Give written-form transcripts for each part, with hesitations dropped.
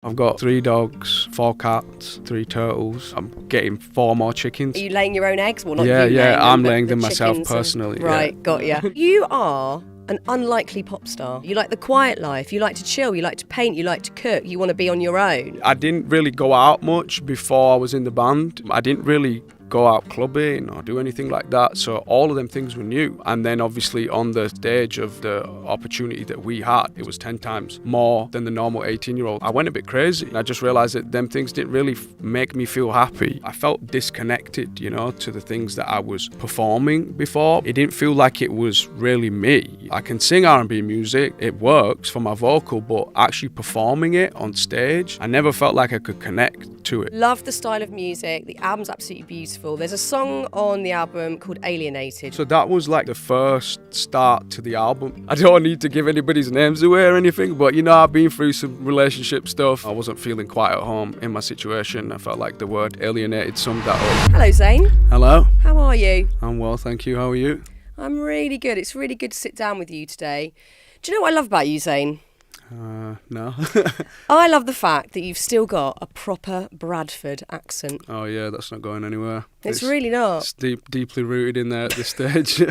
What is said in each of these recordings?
I've got 3 dogs, 4 cats, 3 turtles. I'm getting 4 more chickens. Are you laying your own eggs? Well, not yeah, you yeah, laying them, I'm but laying the them myself chickens personally. Right, yeah. got ya. You are an unlikely pop star. You like the quiet life, you like to chill, you like to paint, you like to cook, you want to be on your own. I didn't really go out much before I was in the band. I didn't really go out clubbing or do anything like that, so all of them things were new. And then obviously on the stage of the opportunity that we had, it was 10 times more than the normal 18-year-old. I went a bit crazy. I just realized that them things didn't really make me feel happy. I felt disconnected, you know, to the things that I was performing before. It didn't feel like it was really me. I can sing R&B music, it works for my vocal, but actually performing it on stage, I never felt like I could connect to it. Love the style of music, the album's absolutely beautiful. There's a song on the album called Alienated. So that was like the first start to the album. I don't need to give anybody's names away or anything, but you know, I've been through some relationship stuff. I wasn't feeling quite at home in my situation. I felt like the word alienated summed that up. Hello, Zayn. Hello. How are you? I'm well, thank you. How are you? I'm really good. It's really good to sit down with you today. Do you know what I love about you, Zayn? No. I love the fact that you've still got a proper Bradford accent. Oh yeah, that's not going anywhere. It's really not. It's deeply rooted in there at this stage.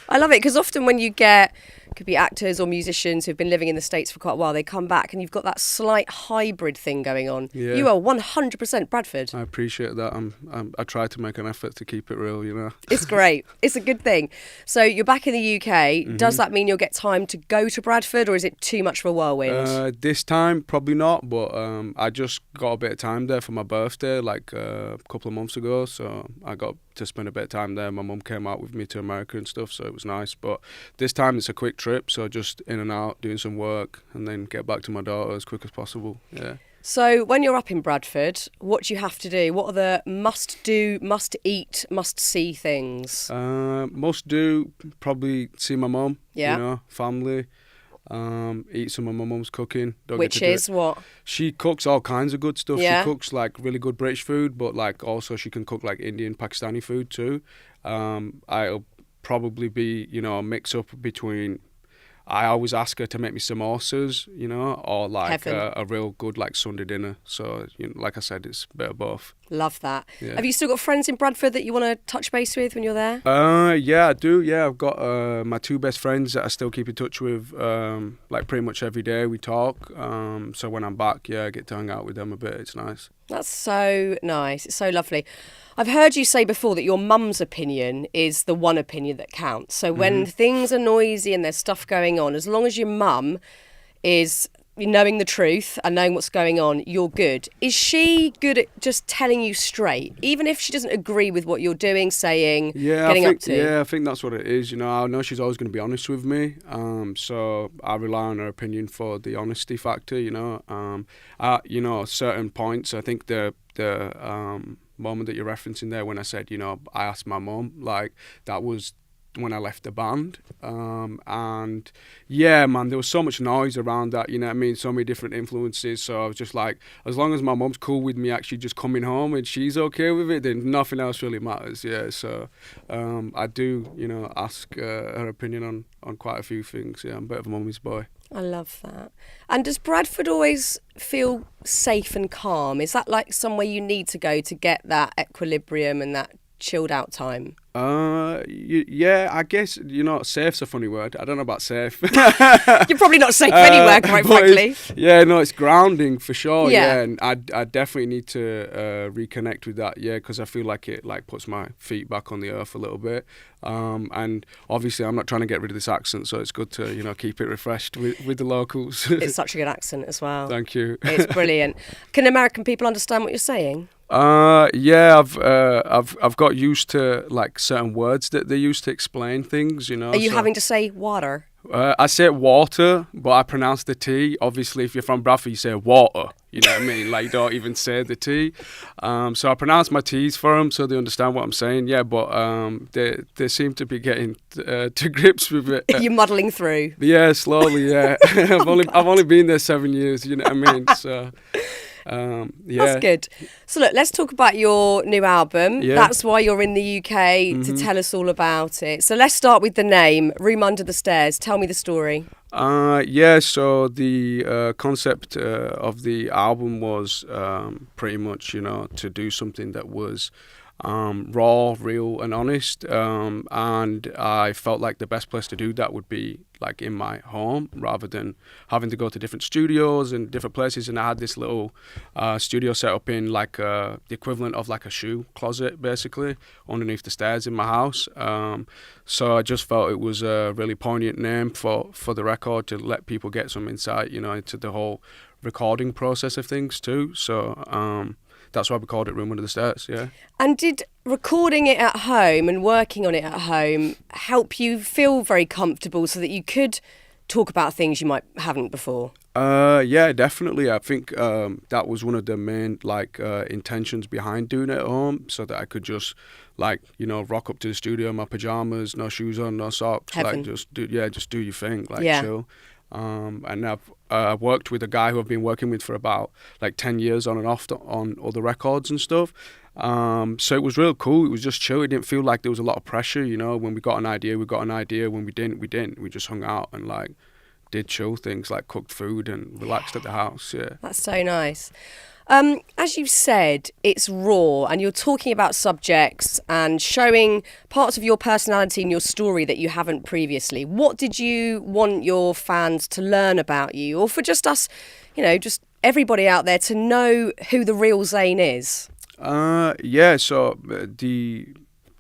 I love it because often when you get, could be actors or musicians who've been living in the States for quite a while, they come back and you've got that slight hybrid thing going on. Yeah. You are 100% Bradford. I appreciate that. I try to make an effort to keep it real, you know. It's great. It's a good thing. So you're back in the UK. Mm-hmm. Does that mean you'll get time to go to Bradford, or is it too much of a whirlwind? This time, probably not, but I just got a bit of time there for my birthday, like a couple of months ago, so I got to spend a bit of time there. My mum came out with me to America and stuff, so it was nice. But this time it's a quick trip, so just in and out, doing some work, and then get back to my daughter as quick as possible. Yeah. So when you're up in Bradford, what do you have to do? What are the must-do, must-eat, must-see things? Must do, probably see my mum, Yeah. you know, family. Eat some of my mum's cooking. Which is what? She cooks all kinds of good stuff. Yeah. She cooks like really good British food, but like also she can cook like Indian, Pakistani food too. I'll probably be, you know, a mix up between. I always ask her to make me samosas, you know, or like a real good like Sunday dinner. So, you know, like I said, it's a bit of both. Love that. Yeah. Have you still got friends in Bradford that you want to touch base with when you're there? Yeah, I do. Yeah, I've got my 2 best friends that I still keep in touch with. Like pretty much every day we talk. So when I'm back, yeah, I get to hang out with them a bit. It's nice. That's so nice. It's so lovely. I've heard you say before that your mum's opinion is the one opinion that counts. So when things are noisy and there's stuff going on, as long as your mum is knowing the truth and knowing what's going on, you're good. Is she good at just telling you straight, even if she doesn't agree with what you're doing, saying, getting up to? Yeah, I think that's what it is. You know, I know she's always going to be honest with me. So I rely on her opinion for the honesty factor. You know, you know, certain points. I think the moment that you're referencing there, when I said, you know, I asked my mum, like that was when I left the band, and yeah, man, there was so much noise around that, you know what I mean, so many different influences, so I was just like, as long as my mum's cool with me actually just coming home and she's okay with it, then nothing else really matters. Yeah, so I do, you know, ask her opinion on quite a few things. Yeah, I'm a bit of a mummy's boy. I love that. And does Bradford always feel safe and calm? Is that like somewhere you need to go to get that equilibrium and that chilled out time? Yeah, I guess, you know, safe's a funny word. I don't know about safe. You're probably not safe anywhere, quite frankly. Yeah, no, it's grounding for sure. Yeah. Yeah, and I definitely need to reconnect with that. Yeah, because I feel like it like puts my feet back on the earth a little bit. And obviously, I'm not trying to get rid of this accent, so it's good to, you know, keep it refreshed with the locals. It's such a good accent as well. Thank you. It's brilliant. Can American people understand what you're saying? Yeah, I've got used to like certain words that they use to explain things, you know. Are you having to say water? I say water, but I pronounce the T. Obviously, if you're from Bradford, you say water. You know what I mean? Like, you don't even say the T. So I pronounce my T's for them so they understand what I'm saying. Yeah, but they seem to be getting to grips with it. You're muddling through. Yeah, slowly. Yeah, I've only been there 7 years. You know what I mean? So. Yeah. That's good. So look, let's talk about your new album. Yeah. That's why you're in the UK to tell us all about it. So let's start with the name, Room Under the Stairs. Tell me the story. Yeah, so the concept of the album was pretty much, to do something that was raw, real, and honest. And I felt like the best place to do that would be like in my home rather than having to go to different studios and different places. And I had this little studio set up in like the equivalent of like a shoe closet, basically, underneath the stairs in my house. So I just felt it was a really poignant name for the record to let people get some insight, into the whole recording process of things too. So that's why we called it Room Under the Stairs, yeah. And did recording it at home and working on it at home help you feel very comfortable so that you could talk about things you might haven't before? Yeah, definitely. I think that was one of the main intentions behind doing it at home, so that I could just rock up to the studio in my pajamas, no shoes on, no socks, Heaven. just do your thing, Yeah. chill. And I've worked with a guy who I've been working with for about 10 years on and off on other records and stuff. So it was real cool. It was just chill. It didn't feel like there was a lot of pressure, When we got an idea, we got an idea. When we didn't, we didn't. We just hung out and did chill things, like cooked food and relaxed at the house, yeah. That's so nice. As you said, it's raw and you're talking about subjects and showing parts of your personality and your story that you haven't previously. What did you want your fans to learn about you, or for just us, just everybody out there to know who the real Zayn is? Yeah, so the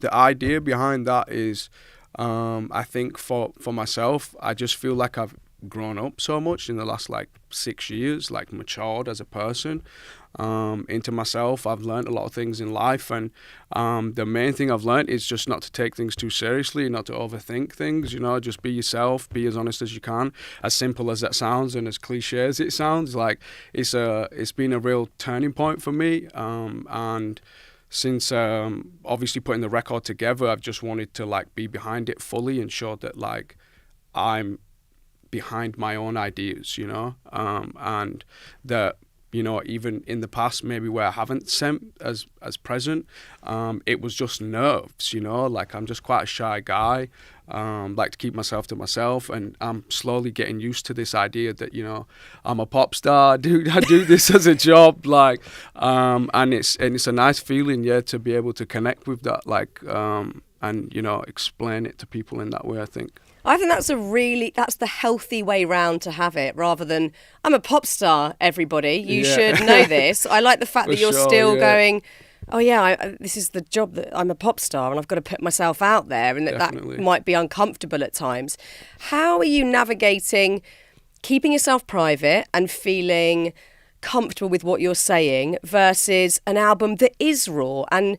idea behind that is, I think for myself, I just feel like I've grown up so much in the last 6 years, matured as a person, into myself. I've learned a lot of things in life, and the main thing I've learned is just not to take things too seriously, not to overthink things, just be yourself, be as honest as you can. As simple as that sounds and as cliche as it sounds, it's been a real turning point for me, and since obviously putting the record together, I've just wanted to be behind it fully and show that I'm behind my own ideas, and that, even in the past, maybe where I haven't sent as present, it was just nerves, I'm just quite a shy guy, like to keep myself to myself, and I'm slowly getting used to this idea that, I'm a pop star, I do this as a job, and it's a nice feeling, yeah, to be able to connect with that, and, explain it to people in that way, I think. I think that's the healthy way round to have it, rather than, I'm a pop star, everybody, you should know this. I like the fact that you're still going, oh yeah, this is the job, that I'm a pop star and I've got to put myself out there, and that might be uncomfortable at times. How are you navigating keeping yourself private and feeling comfortable with what you're saying versus an album that is raw and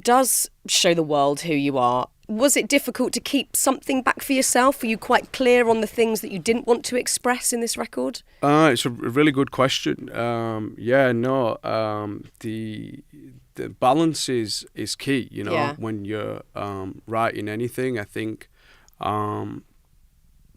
does show the world who you are? Was it difficult to keep something back for yourself? Were you quite clear on the things that you didn't want to express in this record? It's a really good question. The balance is key, when you're writing anything. I think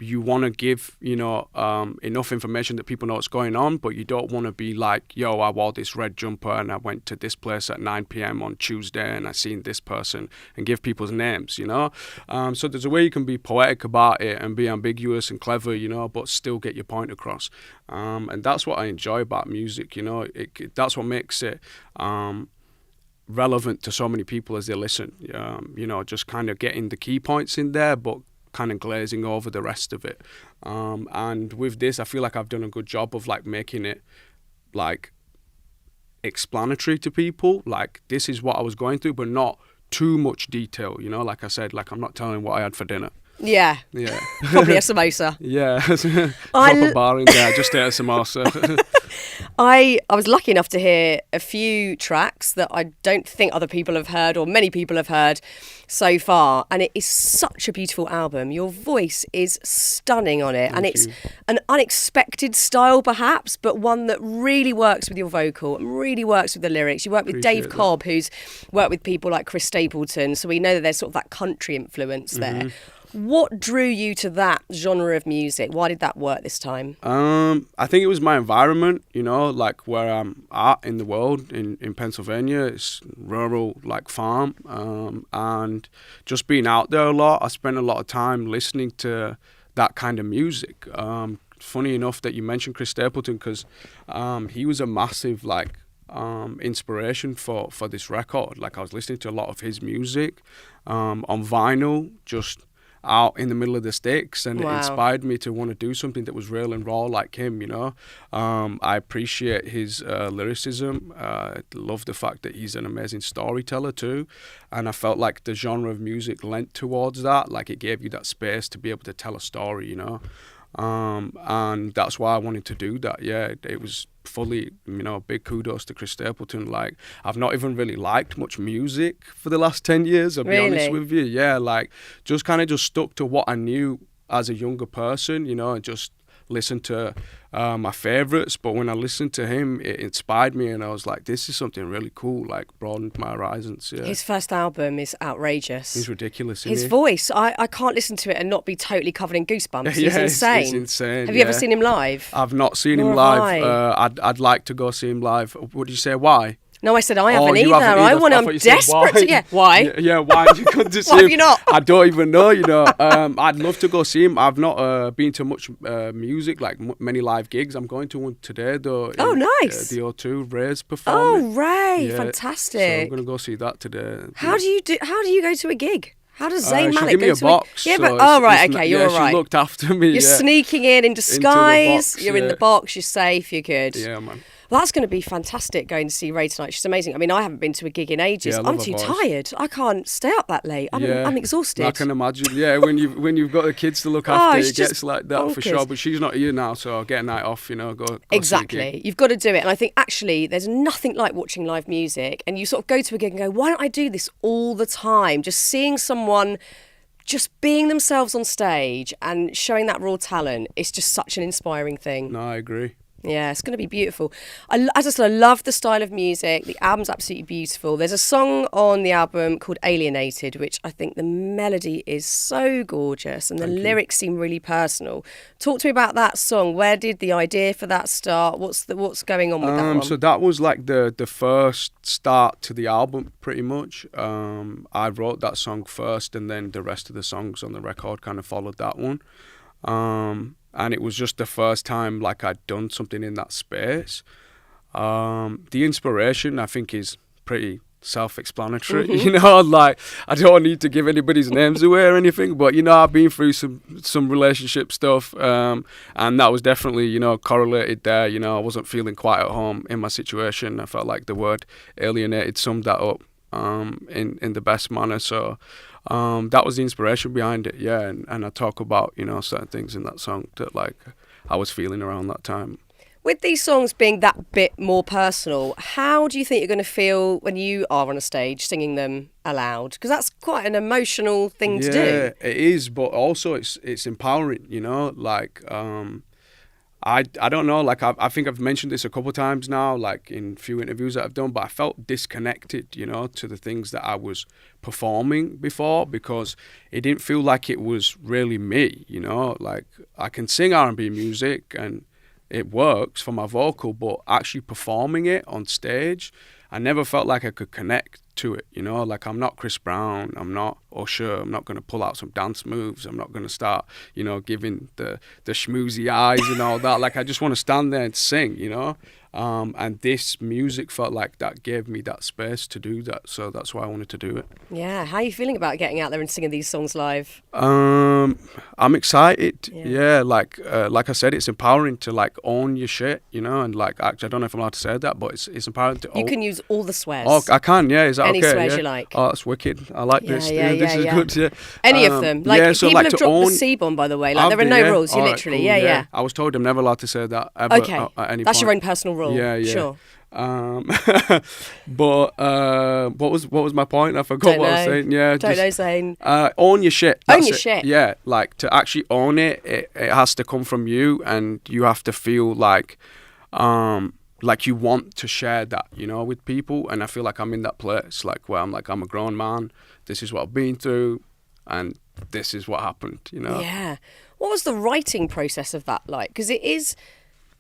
you want to give, enough information that people know what's going on, but you don't want to be like, yo, I wore this red jumper and I went to this place at 9 p.m. on Tuesday and I seen this person, and give people's names, So there's a way you can be poetic about it and be ambiguous and clever, but still get your point across. And that's what I enjoy about music, that's what makes it relevant to so many people as they listen, just kind of getting the key points in there, but kind of glazing over the rest of it. And with this, I feel like I've done a good job of making it explanatory to people. This is what I was going through, but not too much detail, like I said, I'm not telling what I had for dinner. Yeah. Probably a samosa. Yeah. Drop a bar in there, just ate a samosa. I was lucky enough to hear a few tracks that I don't think other people have heard, or many people have heard so far, and it is such a beautiful album. Your voice is stunning on it. It's an unexpected style perhaps, but one that really works with your vocal and really works with the lyrics. You work with Dave Cobb, who's worked with people like Chris Stapleton, so we know that there's sort of that country influence there. What drew you to that genre of music? Why did that work this time? I think it was my environment, where I'm at in the world, in Pennsylvania. It's rural, farm, and just being out there a lot. I spent a lot of time listening to that kind of music. Funny enough that you mentioned Chris Stapleton, because he was a massive like inspiration for this record. Like I was listening to a lot of his music on vinyl, just out in the middle of the sticks, and Wow. it inspired me to want to do something that was real and raw like him, you know. I appreciate his lyricism. I love the fact that he's an amazing storyteller too, and I felt like the genre of music lent towards that. Like it gave you that space to be able to tell a story, you know. And that's why I wanted to do that. Yeah, it was fully, you know, big kudos to Chris Stapleton. Like, I've not even really liked much music for the last 10 years, I'll be honest with you. Yeah, like, just kind of just stuck to what I knew as a younger person, you know, and just listened to my favorites. But when I listened to him, it inspired me, and I was like, this is something really cool, like, broadened my horizons. Yeah. His first album is outrageous. He's ridiculous, isn't His he? voice, I can't listen to it and not be totally covered in goosebumps. He's Yeah, insane. It's insane. Have you ever seen him live? I've not seen him Nor live. have I'd like to go see him live. What did you say? Why? No, I said I haven't you either. haven't I want. thought I'm you said desperate to. Yeah, why? Yeah, why did you come to see Why him? have you not? I don't even know. You know, I'd love to go see him. I've not been to much music, like many live gigs. I'm going to one today though. Oh, in, nice. The O2 Ray's performing. Oh, Ray, Yeah, So I'm fantastic. going to go see that today. How do you go to a gig? How does Zayn She Malik gave me go a to box. Yeah, so but it's- right, it's okay, not- you're yeah, all right. She looked after me. You're yeah. sneaking in disguise. box, You're in yeah. the box. You're safe. You're good. Yeah, man. Well, that's going to be fantastic going to see Ray tonight. She's amazing. I mean, I haven't been to a gig in ages. Yeah, I love I'm her too voice. tired. I can't stay up that late. I'm exhausted. I can imagine. Yeah, when you've got the kids to look Oh, after, it's it just gets like that for bonkers. sure. But she's not here now, so I'll get a night off. You know, go see a gig. Exactly. You've got to do it. And I think actually there's nothing like watching live music and you sort of go to a gig and go, why don't I do this all the time? Just seeing someone just being themselves on stage and showing that raw talent, it's just such an inspiring thing. No, I agree. Yeah, it's going to be beautiful. As I said, I love the style of music. The album's absolutely beautiful. There's a song on the album called Alienated, which I think the melody is so gorgeous and the lyrics seem really personal. Talk to me about that song. Where did the idea for that start? What's going on with that one? So that was like the first start to the album, pretty much. I wrote that song first, and then the rest of the songs on the record kind of followed that one. And it was just the first time like I'd done something in that space. The inspiration, I think, is pretty self-explanatory. You know, like I don't need to give anybody's names away or anything, but you know, I've been through some relationship stuff, and that was definitely, you know, correlated there. You know, I wasn't feeling quite at home in my situation. I felt like the word alienated summed that up in the best manner. So that was the inspiration behind it, yeah. And I talk about, you know, certain things in that song that like I was feeling around that time. With these songs being that bit more personal, how do you think you're going to feel when you are on a stage singing them aloud? Because that's quite an emotional thing to do. Yeah, it is, but also it's empowering, you know, like I don't know, like I think I've mentioned this a couple of times now, like in few interviews that I've done, but I felt disconnected, you know, to the things that I was performing before, because it didn't feel like it was really me, you know. Like I can sing R&B music and it works for my vocal, but actually performing it on stage, I never felt like I could connect to it, you know. Like I'm not Chris Brown, I'm not Usher, I'm not going to pull out some dance moves, I'm not going to start, you know, giving the schmoozy eyes and all that. Like I just want to stand there and sing, you know. And this music felt like that gave me that space to do that, so that's why I wanted to do it. Yeah, how are you feeling about getting out there and singing these songs live? I'm excited. Yeah, like I said, it's empowering to like own your shit, you know, and like actually, I don't know if I'm allowed to say that, but it's empowering to. You can use all the swears. Oh, I can. Yeah, is that Any okay? swears yeah? you like. Oh, that's wicked. I like this. Yeah, This is yeah. good. Yeah. Any of them. Like yeah, so people like have to dropped own. the C-bomb, by the way. Like Have there are they, no yeah? rules. You All right, literally, cool, yeah. I was told I'm never allowed to say that ever. Okay, at any that's point. your own personal rule. Yeah. Sure. But what was my point? I forgot what I was saying. Yeah, Don't know, Zayn. own your shit. Own That's your it. shit. Yeah, like to actually own it, it has to come from you, and you have to feel like you want to share that, you know, with people. And I feel like I'm in that place, like where I'm a grown man. This is what I've been through, and this is what happened, you know. Yeah. What was the writing process of that like? Because it is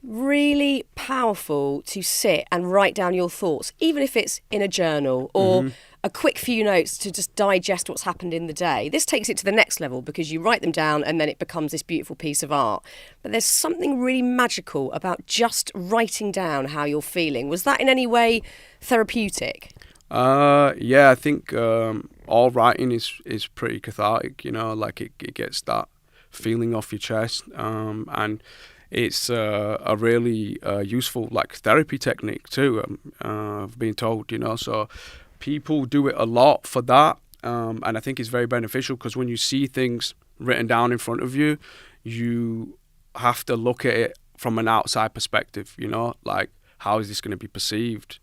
really powerful to sit and write down your thoughts, even if it's in a journal or a quick few notes to just digest what's happened in the day. This takes it to the next level because you write them down and then it becomes this beautiful piece of art. But there's something really magical about just writing down how you're feeling. Was that in any way therapeutic? Yeah, I think all writing is pretty cathartic, you know, like it gets that feeling off your chest, and it's a really useful like therapy technique too. I've been told, you know, so people do it a lot for that, and I think it's very beneficial because when you see things written down in front of you, you have to look at it from an outside perspective, you know, like how is this going to be perceived?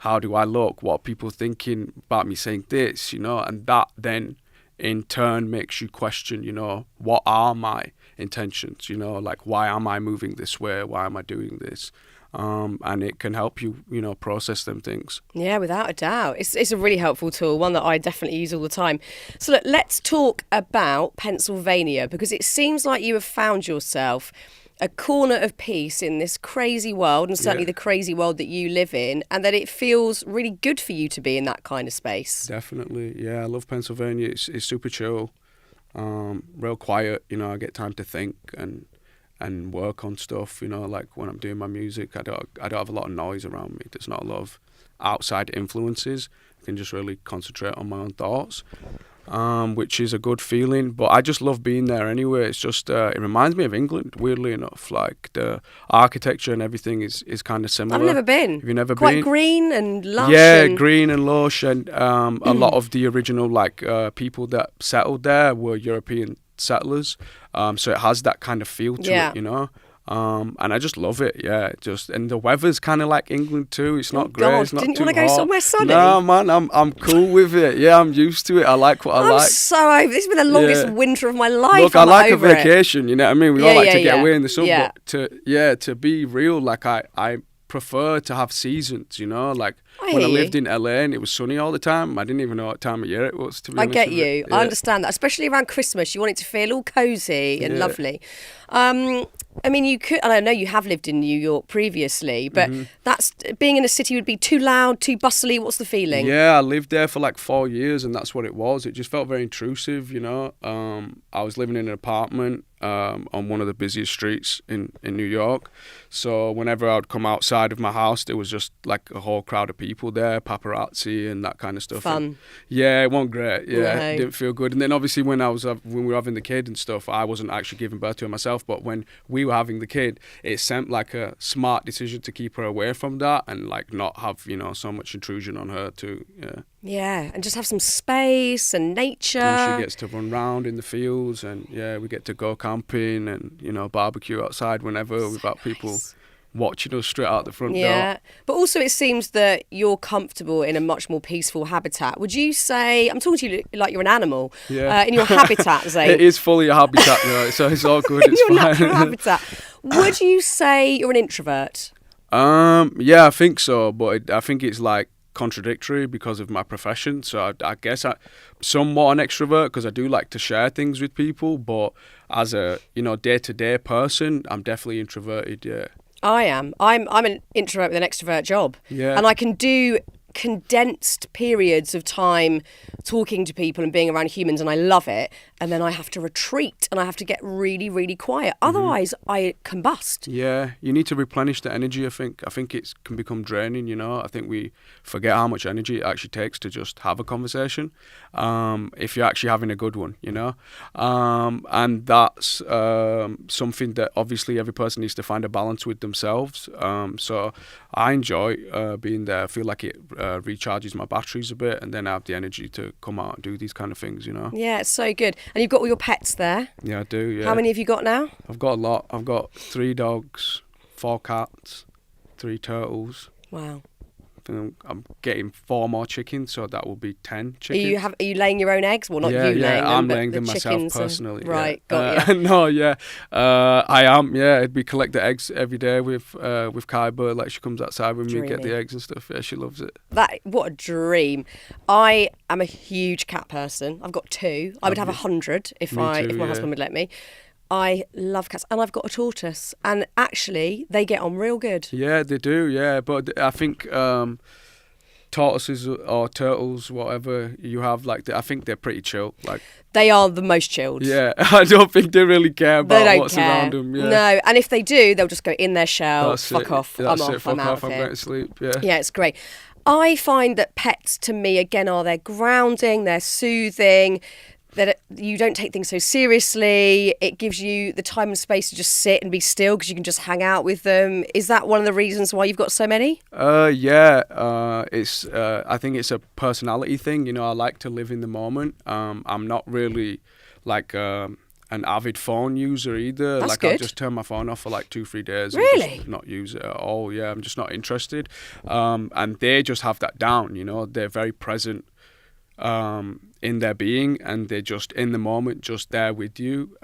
How do I look? What are people thinking about me saying this, you know? And that then in turn makes you question, you know, what are my intentions, you know, like why am I moving this way? Why am I doing this? And it can help you, you know, process them things. Yeah, without a doubt. It's a really helpful tool, one that I definitely use all the time. So look, let's talk about Pennsylvania, because it seems like you have found yourself a corner of peace in this crazy world, and certainly the crazy world that you live in, and that it feels really good for you to be in that kind of space. Definitely, yeah. I love Pennsylvania. It's super chill, real quiet. You know, I get time to think and work on stuff. You know, like when I'm doing my music, I don't have a lot of noise around me. There's not a lot of outside influences. I can just really concentrate on my own thoughts. Which is a good feeling, but I just love being there anyway. It's just it reminds me of England, weirdly enough. Like the architecture and everything is kind of similar. I've never been. Have you never Quite been? Quite green and lush. Yeah, green and lush, and a lot of the original like people that settled there were European settlers. So it has that kind of feel to it, you know. And I just love it, yeah. And the weather's kind of like England too. It's not grey, it's not too hot. Didn't you want to go somewhere sunny? No, man, I'm cool with it. Yeah, I'm used to it. I like what I like. I'm so over. This has been the longest winter of my life. Look, I like a vacation. You know what I mean? We all like to get away in the sun, yeah. but to be real, like I prefer to have seasons. You know, like I when I lived in LA and it was sunny all the time, I didn't even know what time of year it was. To be honest, I get you. I understand that, especially around Christmas. You want it to feel all cozy and lovely. I mean, you could, and I know you have lived in New York previously, but that's being in a city would be too loud, too bustly. What's the feeling? Yeah, I lived there for like 4 years, and that's what it was. It just felt very intrusive, you know. I was living in an apartment on one of the busiest streets in New York. So whenever I'd come outside of my house, there was just like a whole crowd of people there, paparazzi and that kind of stuff. Fun. And yeah, it wasn't great. Yeah, No. it didn't feel good. And then obviously when we were having the kid and stuff, I wasn't actually giving birth to her myself, but when we were having the kid, it seemed like a smart decision to keep her away from that and like not have, you know, so much intrusion on her too. Yeah, and just have some space and nature. And she gets to run around in the fields, and we get to go camping and, you know, barbecue outside whenever. We've got people watching us straight out the front door. Yeah, but also it seems that you're comfortable in a much more peaceful habitat. Would you say, I'm talking to you like you're an animal, in your habitat, Zayn? It is fully a habitat, so it's all good, it's your fine. natural habitat. Would you say you're an introvert? Yeah, I think so, but I think it's like contradictory because of my profession. So I guess I'm somewhat an extrovert because I do like to share things with people, but as a, you know, day-to-day person, I'm definitely introverted, yeah. I am. I'm an introvert with an extrovert job. Yeah. And I can do condensed periods of time talking to people and being around humans, and I love it. And then I have to retreat and I have to get really, really quiet. Otherwise, I combust. Yeah, you need to replenish the energy, I think. I think it can become draining, you know. I think we forget how much energy it actually takes to just have a conversation, if you're actually having a good one, you know. And that's something that obviously every person needs to find a balance with themselves. So I enjoy being there. I feel like it recharges my batteries a bit, and then I have the energy to come out and do these kind of things, you know. Yeah, it's so good. And you've got all your pets there? Yeah, I do, yeah. How many have you got now? I've got a lot. I've got 3 dogs, 4 cats, 3 turtles. Wow. I'm getting 4 more chickens, so that will be 10 chickens. Are you laying your own eggs? Well, not you laying them, I'm but laying the them myself chickens personally. Right, yeah. got you. No, yeah, I am. Yeah, we collect the eggs every day with Kaiba. Like she comes outside with me, get the eggs and stuff. Yeah, she loves it. What a dream! I am a huge cat person. I've got 2. I would have 100 if my husband would let me. I love cats, and I've got a tortoise, and actually they get on real good. Yeah, they do. Yeah, but I think tortoises or turtles, whatever you have, like I think they're pretty chill. Like They are the most chilled. yeah, I don't think they really care They about don't what's care. around them. Yeah. No, and if they do, they'll just go in their shell, That's fuck it. off, That's I'm it. off, Fuck I'm out off. of I'm here. going to sleep. Yeah. Yeah, it's great. I find that pets, to me, again, they're grounding, they're soothing, that you don't take things so seriously. It gives you the time and space to just sit and be still because you can just hang out with them. Is that one of the reasons why you've got so many? Yeah. It's. I think it's a personality thing. You know, I like to live in the moment. I'm not really like an avid phone user either. That's like good. I'll just turn my phone off for like 2-3 days. Really? And just not use it at all. Yeah, I'm just not interested. And they just have that down. You know, they're very present. In their being, and they're just in the moment, just there with you.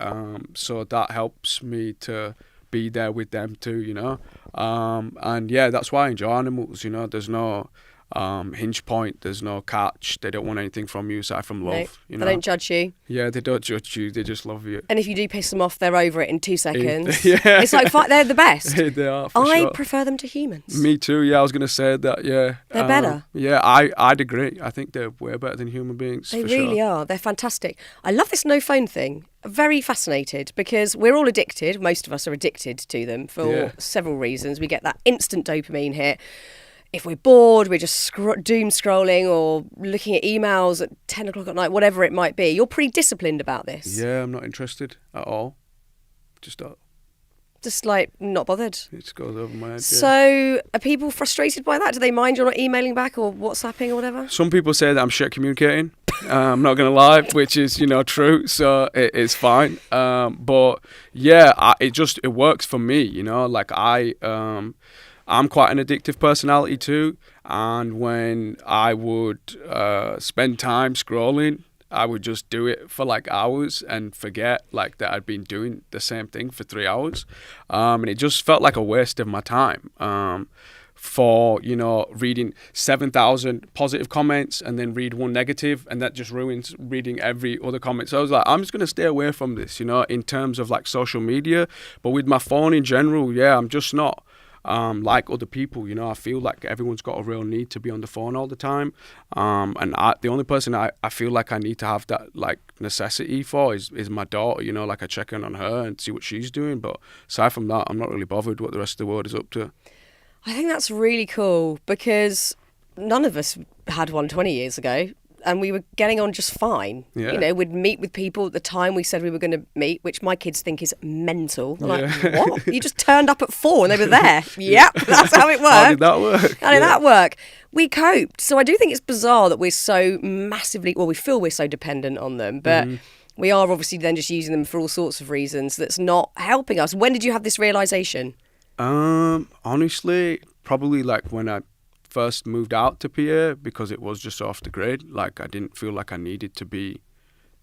So that helps me to be there with them too, you know. And yeah, that's why I enjoy animals. You know, there's no hinge point, there's no catch. They don't want anything from you aside from love. No, You know, they don't judge you. Yeah, they don't judge you. They just love you. And if you do piss them off, they're over it in 2 seconds. Yeah. It's like, they're the best. They are. For I sure. prefer them to humans. Me too. Yeah, I was gonna say that. Yeah, They're better. Yeah, I'd agree. I think they're way better than human beings. They for really sure. are. They're fantastic. I love this no phone thing. Very fascinated because we're all addicted. Most of us are addicted to them for several reasons. We get that instant dopamine hit. If we're bored, we're just doom scrolling or looking at emails at 10 o'clock at night, whatever it might be. You're pretty disciplined about this. Yeah, I'm not interested at all. Just like not bothered. It just goes over my head. So are people frustrated by that? Do they mind you're not emailing back or WhatsApping or whatever? Some people say that I'm shit communicating. I'm not going to lie, which is, you know, true. So it's fine. But yeah, it works for me, you know, like I'm quite an addictive personality too. And when I would spend time scrolling, I would just do it for like hours and forget like that I'd been doing the same thing for 3 hours. And it just felt like a waste of my time. For, you know, reading 7,000 positive comments and then read one negative, and that just ruins reading every other comment. So I was like, I'm just going to stay away from this, you know, in terms of like social media. But with my phone in general, yeah, I'm just not like other people, you know. I feel like everyone's got a real need to be on the phone all the time. And the only person I feel like I need to have that like necessity for is my daughter, you know, like I check in on her and see what she's doing. But aside from that, I'm not really bothered what the rest of the world is up to. I think that's really cool because none of us had one 20 years ago and we were getting on just fine. Yeah. You know, we'd meet with people at the time we said we were going to meet, which my kids think is mental. They're like, what? You just turned up at 4 and they were there. Yep, that's how it worked. How did that work? How did that work? We coped. So I do think it's bizarre that we're so massively, well, we feel we're so dependent on them, but we are obviously then just using them for all sorts of reasons that's not helping us. When did you have this realisation? Honestly, probably like when I first moved out to PA, because it was just off the grid. Like I didn't feel like I needed to be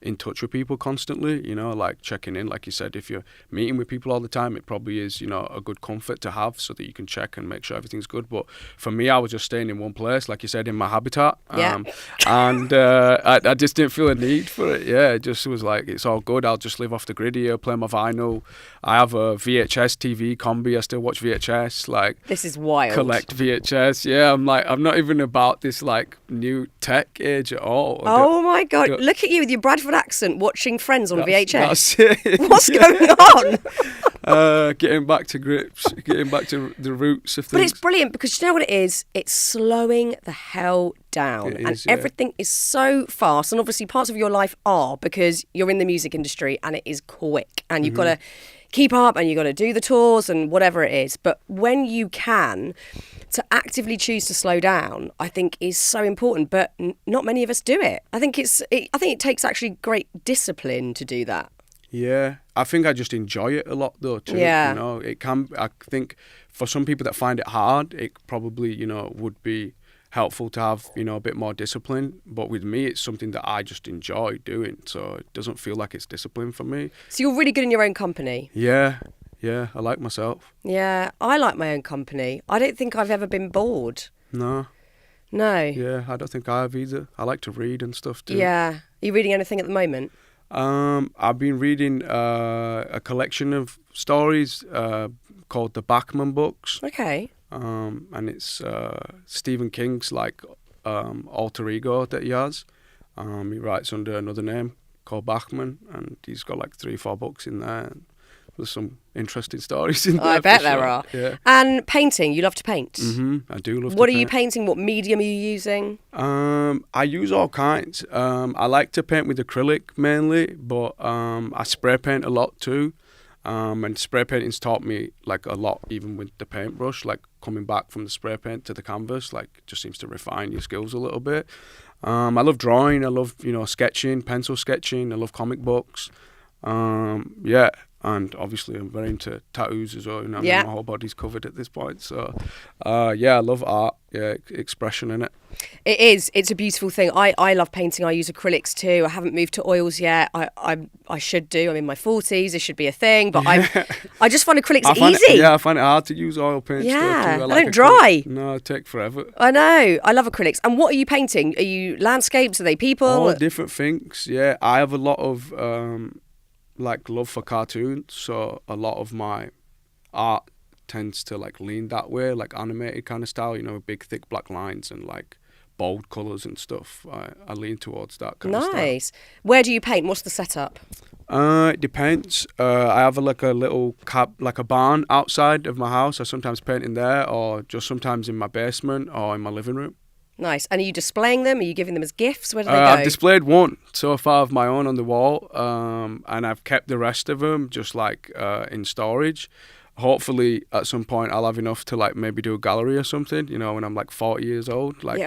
in touch with people constantly, you know, like checking in. Like you said, if you're meeting with people all the time, it probably is, you know, a good comfort to have so that you can check and make sure everything's good. But for me, I was just staying in one place, like you said, in my habitat. Yeah. And I just didn't feel a need for it. Yeah, it just was like, it's all good. I'll just live off the grid here, play my vinyl. I have a VHS TV combi. I still watch VHS. Like, this is wild. Collect VHS. Yeah, I'm not even about this like new tech age at all. Oh my God. Look at you with your Bradford accent watching Friends on VHS. That's it. What's going on? Getting back to grips, getting back to the roots of things. But it's brilliant because you know what it is? It's slowing the hell down. It is, and everything is so fast. And obviously parts of your life are because you're in the music industry and it is quick. And you've got to keep up and you've got to do the tours and whatever it is. But when you can, to actively choose to slow down, I think is so important. But not many of us do it. I think it takes actually great discipline to do that. Yeah, I think I just enjoy it a lot though too. Yeah. You know, I think for some people that find it hard, it probably, you know, would be helpful to have, you know, a bit more discipline. But with me, it's something that I just enjoy doing. So it doesn't feel like it's discipline for me. So you're really good in your own company? Yeah, I like myself. Yeah, I like my own company. I don't think I've ever been bored. No. Yeah, I don't think I have either. I like to read and stuff too. Yeah. Are you reading anything at the moment? I've been reading a collection of stories called the Bachman books. Okay. And it's Stephen King's like alter ego that he has. He writes under another name called Bachman, and he's got like 3-4 books in there. And there's some interesting stories in there. I bet there sure. are. Yeah. And painting, you love to paint. I do love. What to are you paint. painting? What medium are you using? I use all kinds. I like to paint with acrylic mainly, but I spray paint a lot too. And spray painting's taught me like a lot, even with the paintbrush. Like coming back from the spray paint to the canvas, like it just seems to refine your skills a little bit. I love drawing. I love sketching, pencil sketching. I love comic books. Yeah. And obviously, I'm very into tattoos as well. My whole body's covered at this point. So, yeah, I love art. Yeah, expression in it. It is. It's a beautiful thing. I love painting. I use acrylics too. I haven't moved to oils yet. I should do. I'm in my 40s. This should be a thing. But I just find acrylics easy. I find it hard to use oil paints. Yeah, too. I don't dry. No, it takes forever. I know. I love acrylics. And what are you painting? Are you landscapes? Are they people? All different things. Yeah, I have a lot of love for cartoons, so a lot of my art tends to like lean that way, like animated kind of style, big thick black lines and like bold colours and stuff. I lean towards that kind of style. Nice. Where do you paint? What's the setup? It depends. I have a little like a barn outside of my house. I sometimes paint in there, or just sometimes in my basement or in my living room. Nice. And are you displaying them? Are you giving them as gifts? Where do they go? I've displayed one so far of my own on the wall, and I've kept the rest of them just like in storage. Hopefully, at some point, I'll have enough to like maybe do a gallery or something. When I'm like 40 years old. Like,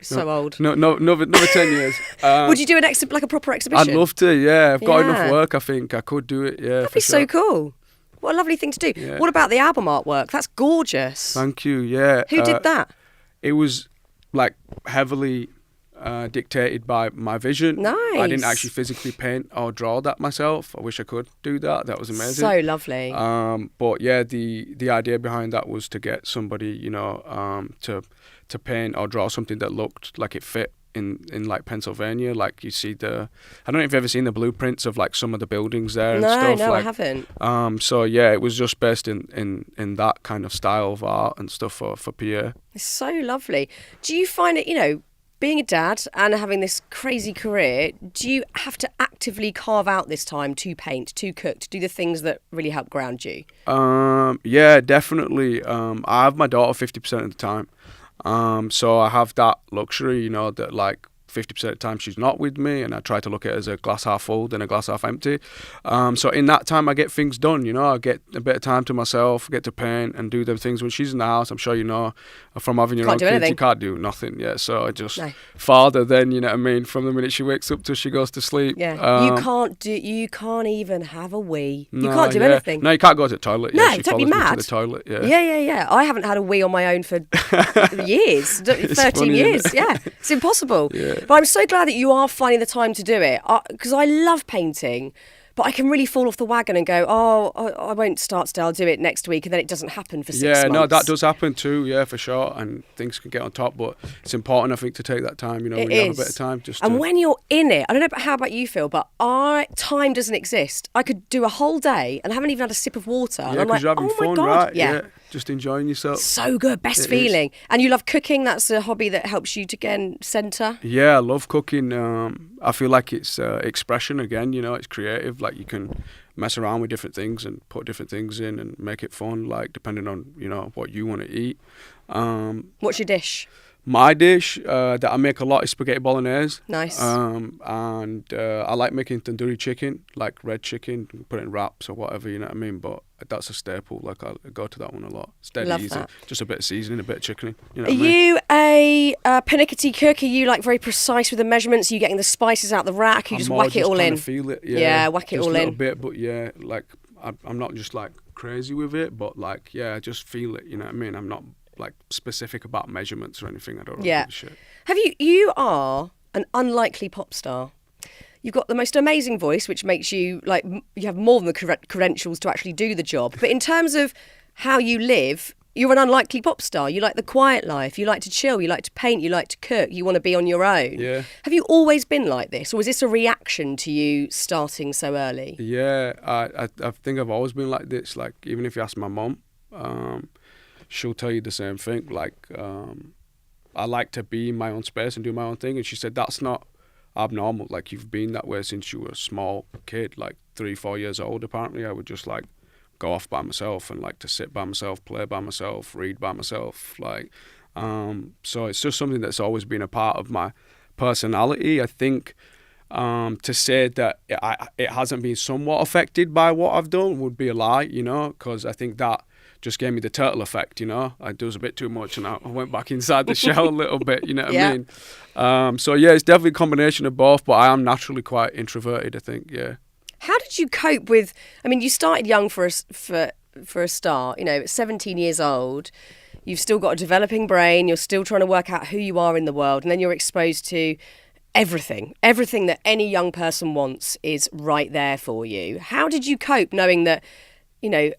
so old. No, another 10 years. Would you do like a proper exhibition? I'd love to. Yeah, I've got enough work. I think I could do it. Yeah, that'd be so cool. What a lovely thing to do. Yeah. What about the album artwork? That's gorgeous. Thank you. Yeah. Who did that? It was like heavily dictated by my vision. Nice. I didn't actually physically paint or draw that myself. I wish I could do that. That was amazing. So lovely. But yeah, the idea behind that was to get somebody, to paint or draw something that looked like it fit in like Pennsylvania. Like you see I don't know if you've ever seen the blueprints of like some of the buildings there and stuff. No, like, I haven't. So yeah, it was just based in that kind of style of art and stuff for Pierre. It's so lovely. Do you find it, being a dad and having this crazy career, do you have to actively carve out this time to paint, to cook, to do the things that really help ground you? Yeah, definitely. I have my daughter 50% of the time. So I have that luxury, that like 50% of the time she's not with me, and I try to look at it as a glass half full than a glass half empty. So in that time I get things done, I get a bit of time to myself, get to paint and do them things when she's in the house. I'm sure from having your own kids, you can't do nothing. Yeah, so I just father then, from the minute she wakes up till she goes to sleep. Yeah, you can't even have a wee. You can't do anything. No, you can't go to the toilet. No, she don't be mad. To the toilet. Yeah. I haven't had a wee on my own for years, 13 funny, years. Yeah, it's impossible. Yeah. But I'm so glad that you are finding the time to do it, because I love painting, but I can really fall off the wagon and go, I won't start today, I'll do it next week, and then it doesn't happen for 6 months. Yeah, no, that does happen too, yeah, for sure, and things can get on top, but it's important, I think, to take that time, when you have a bit of time. And when you're in it, I don't know how about you, Phil, but time doesn't exist. I could do a whole day and I haven't even had a sip of water. Yeah, and I'm because like, you're having fun, my God. right? Yeah, just enjoying yourself. So good, best feeling. And you love cooking, that's a hobby that helps you to, again, centre? Yeah, I love cooking. I feel like it's expression again, it's creative, like you can mess around with different things and put different things in and make it fun, like depending on what you want to eat. What's your dish? My dish that I make a lot is spaghetti bolognese. Nice. And I like making tandoori chicken, like red chicken, put it in wraps or whatever, you know what I mean? But that's a staple. Like I go to that one a lot. It's dead easy. That. Just a bit of seasoning, a bit of chickening. You know Are you a pernickety cook? Are you like very precise with the measurements? Are you getting the spices out the rack? You just whack it all in? To feel it. Yeah, whack it all in. Just a little bit, but yeah, like I'm not just like crazy with it, but like I just feel it. You know what I mean? I'm not like specific about measurements or anything. I don't really give a shit. You are an unlikely pop star. You've got the most amazing voice, which makes you like you have more than the credentials to actually do the job. But in terms of how you live, you're an unlikely pop star. You like the quiet life. You like to chill. You like to paint. You like to cook. You want to be on your own. Yeah. Have you always been like this, or was this a reaction to you starting so early? Yeah, I think I've always been like this. Like even if you ask my mum, she'll tell you the same thing. Like I like to be in my own space and do my own thing. And she said, that's not abnormal. Like, you've been that way since you were a small kid, like 3-4 years old. Apparently, I would just like go off by myself and like to sit by myself, play by myself, read by myself. Like, so it's just something that's always been a part of my personality. I think to say that it hasn't been somewhat affected by what I've done would be a lie, you know, because I think that just gave me the turtle effect, you know. I was a bit too much and I went back inside the shell a little bit, you know what I mean? So yeah, it's definitely a combination of both, but I am naturally quite introverted, I think, yeah. How did you cope with, I mean, you started young for a start, you know, at 17 years old, you've still got a developing brain, you're still trying to work out who you are in the world, and then you're exposed to everything that any young person wants is right there for you. How did you cope knowing that, you know,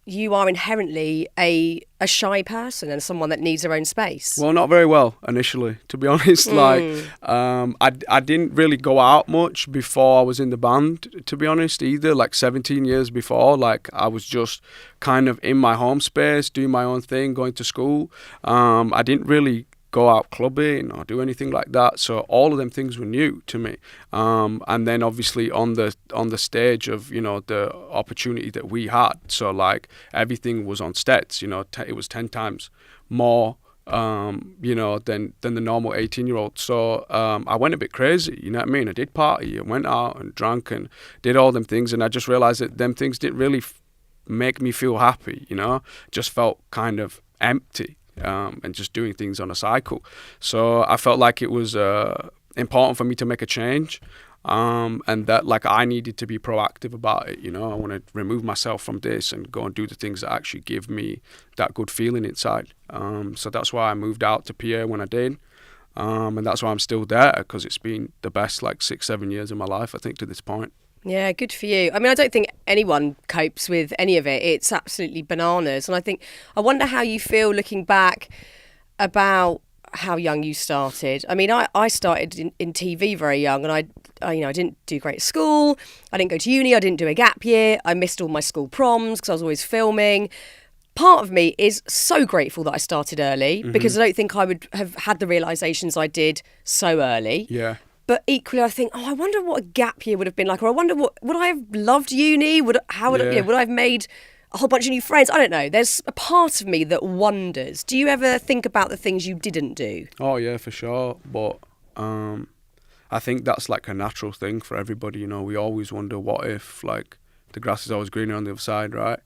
you are inherently a shy person and someone that needs their own space? Well, not very well initially, to be honest. Like, I didn't really go out much before I was in the band, to be honest, either. Like 17 years before, like I was just kind of in my home space, doing my own thing, going to school. I didn't really go out clubbing or do anything like that. So all of them things were new to me. And then obviously on the stage of, you know, the opportunity that we had. So like everything was on steps, you know, it was 10 times more, you know, than the normal 18-year-old. So I went a bit crazy, you know what I mean? I did party and went out and drank and did all them things. And I just realized that them things didn't really make me feel happy, you know, just felt kind of empty. And just doing things on a cycle. So I felt like it was important for me to make a change, and that like I needed to be proactive about it. You know, I want to remove myself from this and go and do the things that actually give me that good feeling inside. So that's why I moved out to PA when I did, and that's why I'm still there, because it's been the best like 6-7 years of my life, I think, to this point. Yeah, good for you. I mean, I don't think anyone copes with any of it. It's absolutely bananas. And I wonder how you feel looking back about how young you started. I mean, I started in TV very young, and I didn't do great at school. I didn't go to uni. I didn't do a gap year. I missed all my school proms because I was always filming. Part of me is so grateful that I started early, because I don't think I would have had the realizations I did so early. Yeah. But equally, I think, I wonder what a gap year would have been like, or I wonder would I have loved uni? Would I have made a whole bunch of new friends? I don't know. There's a part of me that wonders. Do you ever think about the things you didn't do? Oh yeah, for sure. But I think that's like a natural thing for everybody. You know, we always wonder, what if like the grass is always greener on the other side, right?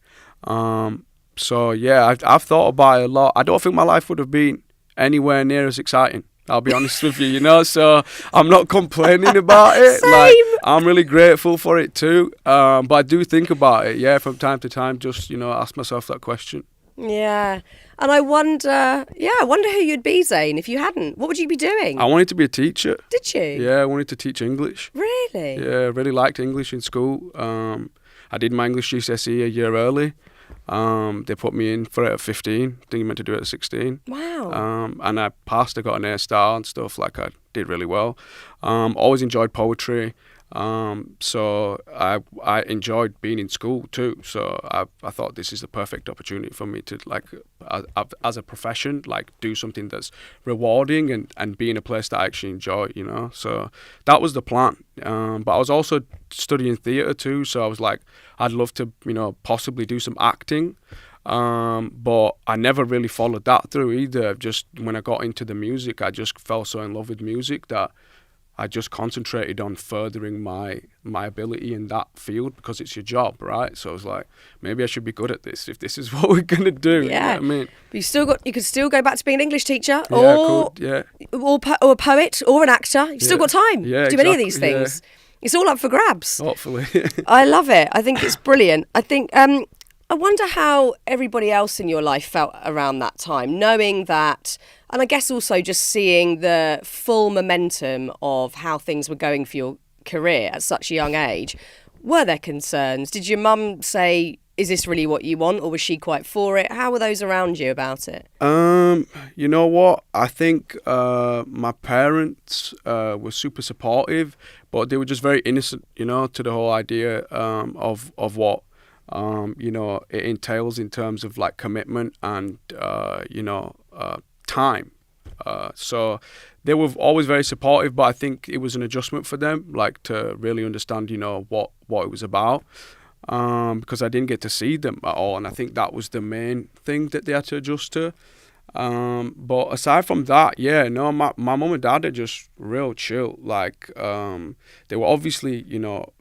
So yeah, I've thought about it a lot. I don't think my life would have been anywhere near as exciting, I'll be honest with you, you know, so I'm not complaining about it. Same. Like, I'm really grateful for it too. But I do think about it, yeah, from time to time, just, you know, ask myself that question. Yeah. And I wonder who you'd be, Zayn, if you hadn't. What would you be doing? I wanted to be a teacher. Did you? Yeah, I wanted to teach English. Really? Yeah, I really liked English in school. I did my English GCSE a year early. They put me in for it at 15. I think you meant to do it at 16. Wow. And I passed. I got an A star and stuff. Like, I did really well. Always enjoyed poetry. So I enjoyed being in school too. So I thought this is the perfect opportunity for me to, like, as a profession, like, do something that's rewarding and be in a place that I actually enjoy, you know. So that was the plan. But I was also studying theatre too. So I was like, I'd love to, you know, possibly do some acting. But I never really followed that through either. Just when I got into the music, I just fell so in love with music that I just concentrated on furthering my ability in that field, because it's your job, right? So I was like, maybe I should be good at this if this is what we're gonna do. Yeah. You know what I mean? But you could still go back to being an English teacher, Yeah, or or a poet, or an actor. You've still got time to do any of these things. Yeah. It's all up for grabs. Hopefully. I love it. I think it's brilliant. I think I wonder how everybody else in your life felt around that time, knowing that, and I guess also just seeing the full momentum of how things were going for your career at such a young age. Were there concerns? Did your mum say, is this really what you want, or was she quite for it? How were those around you about it? You know what? I think my parents were super supportive, but they were just very innocent, you know, to the whole idea of what you know, it entails in terms of like commitment and you know, time. So they were always very supportive, but I think it was an adjustment for them, like to really understand, what it was about. Because I didn't get to see them at all, and I think that was the main thing that they had to adjust to. But aside from that, yeah, no, my mum and dad are just real chill. Like, they were obviously,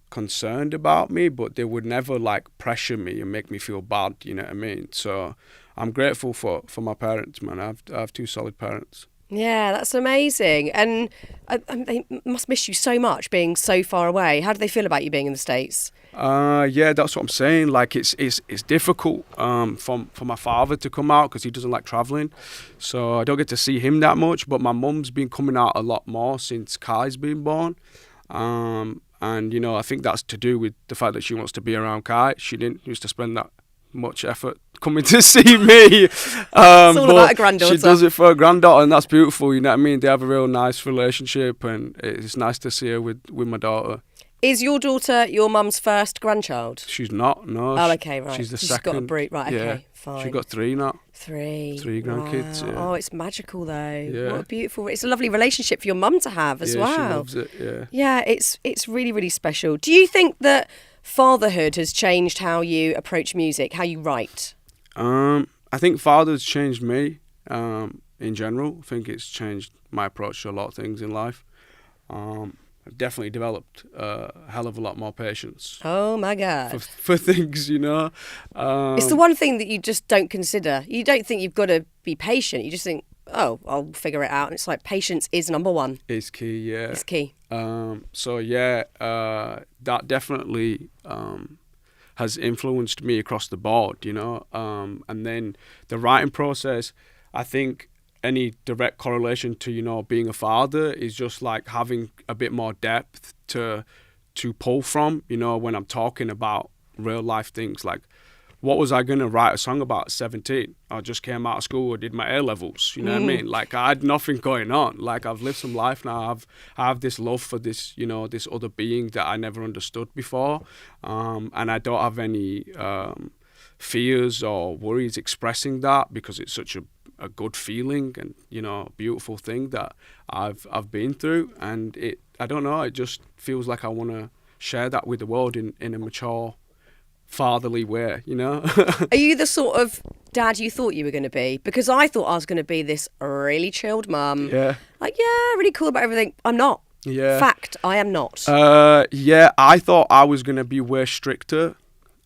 concerned about me, but they would never like pressure me and make me feel bad. You know what I mean? So I'm grateful for my parents, man. I have two solid parents. Yeah, that's amazing. And they must miss you so much being so far away. How do they feel about you being in the States? Yeah, that's what I'm saying. Like, it's difficult for my father to come out because he doesn't like traveling, so I don't get to see him that much. But my mum's been coming out a lot more since Kai's been born, and I think that's to do with the fact that she wants to be around Kai. She didn't used to spend that much effort coming to see me. It's all about a granddaughter. She does it for a granddaughter, and that's beautiful. You know what I mean? They have a real nice relationship, and it's nice to see her with my daughter. Is your daughter your mum's first grandchild? She's not, no. Oh, okay, right. She's the She's second. got a breed, right, yeah. okay, fine. She's got 3 now. 3. 3 grandkids, Wow. yeah. Oh, it's magical though. Yeah. What a beautiful, it's a lovely relationship for your mum to have as Yeah, well. she loves it, yeah. Yeah, it's really, really special. Do you think that fatherhood has changed how you approach music, how you write? I think father's changed me in general. I think it's changed my approach to a lot of things in life. I've definitely developed a hell of a lot more patience Oh my God. for things, It's the one thing that you just don't consider. You don't think you've got to be patient. You just think, oh, I'll figure it out. And it's like patience is number one. It's key, yeah. It's key. So yeah, that definitely has influenced me across the board, and then the writing process, I think any direct correlation to, being a father is just like having a bit more depth to pull from, when I'm talking about real life things. Like, what was I going to write a song about at 17? I just came out of school, I did my A-levels, you know what I mean? Like, I had nothing going on. Like, I've lived some life now. I have this love for this, this other being that I never understood before. And I don't have any fears or worries expressing that because it's such a good feeling and, a beautiful thing that I've been through. And I don't know, it just feels like I want to share that with the world in a mature, fatherly way, Are you the sort of dad you thought you were going to be? Because I thought I was going to be this really chilled mum. Yeah. Like, yeah, really cool about everything. I'm not. Yeah. Fact, I am not. Yeah, I thought I was going to be way stricter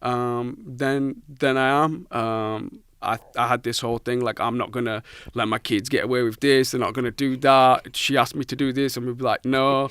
than I am. I had this whole thing, like, I'm not going to let my kids get away with this. They're not going to do that. She asked me to do this. I'm going to be like, no.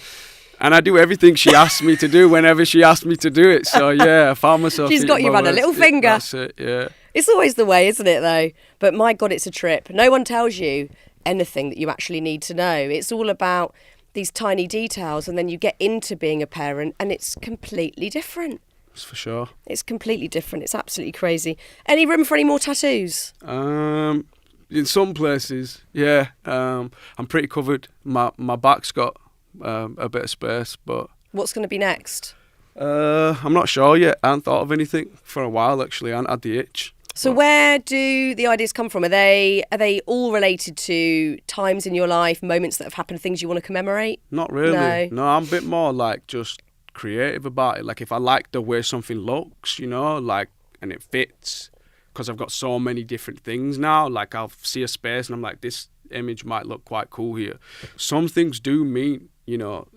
And I do everything she asks me to do whenever she asks me to do it. So, yeah, I found myself... She's got you by the little finger. That's it, yeah. It's always the way, isn't it, though? But my God, it's a trip. No one tells you anything that you actually need to know. It's all about these tiny details, and then you get into being a parent, and it's completely different. That's for sure. It's completely different. It's absolutely crazy. Any room for any more tattoos? In some places, yeah. I'm pretty covered. My back's got a bit of space, but... What's going to be next? I'm not sure yet. I haven't thought of anything for a while, actually. I haven't had the itch. So where do the ideas come from? Are they all related to times in your life, moments that have happened, things you want to commemorate? Not really. No, I'm a bit more like just creative about it. Like, if I like the way something looks, like, and it fits, because I've got so many different things now. Like, I'll see a space and I'm like, this image might look quite cool here. Some things do mean,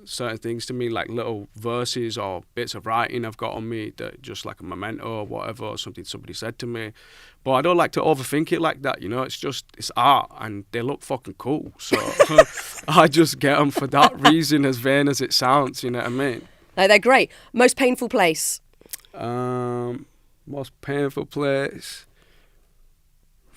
certain things to me, like little verses or bits of writing I've got on me that just like a memento or whatever, or something somebody said to me. But I don't like to overthink it like that, it's art and they look fucking cool. So I just get them for that reason, as vain as it sounds, you know what I mean? No, they're great. Most painful place? Most painful place?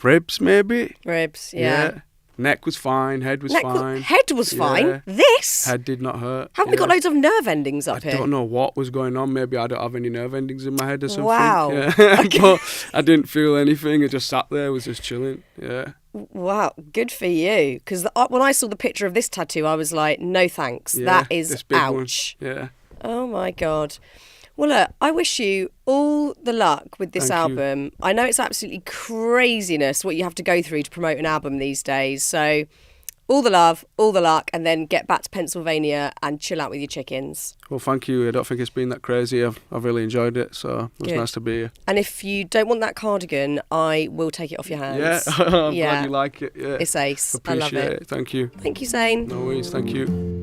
Ribs, maybe? Ribs, yeah. Neck was fine, head was fine. Head was fine? Yeah. This? Head did not hurt. Haven't we got loads of nerve endings up here? I don't know what was going on. Maybe I don't have any nerve endings in my head or something. Wow. Yeah. But I didn't feel anything. I just sat there, was just chilling. Yeah. Wow, good for you. Because when I saw the picture of this tattoo, I was like, no thanks. Yeah, that is this big ouch. One. Yeah. Oh my God. Well, look, I wish you all the luck with this album. You. I know it's absolutely craziness what you have to go through to promote an album these days. So all the love, all the luck, and then get back to Pennsylvania and chill out with your chickens. Well, thank you. I don't think it's been that crazy. I've really enjoyed it, so it was Good. nice to be here. And if you don't want that cardigan, I will take it off your hands. Yeah, I'm glad you like it. Yeah. It's ace. Appreciate I love it. it. Thank you. Thank you, Zayn. No worries. Thank you.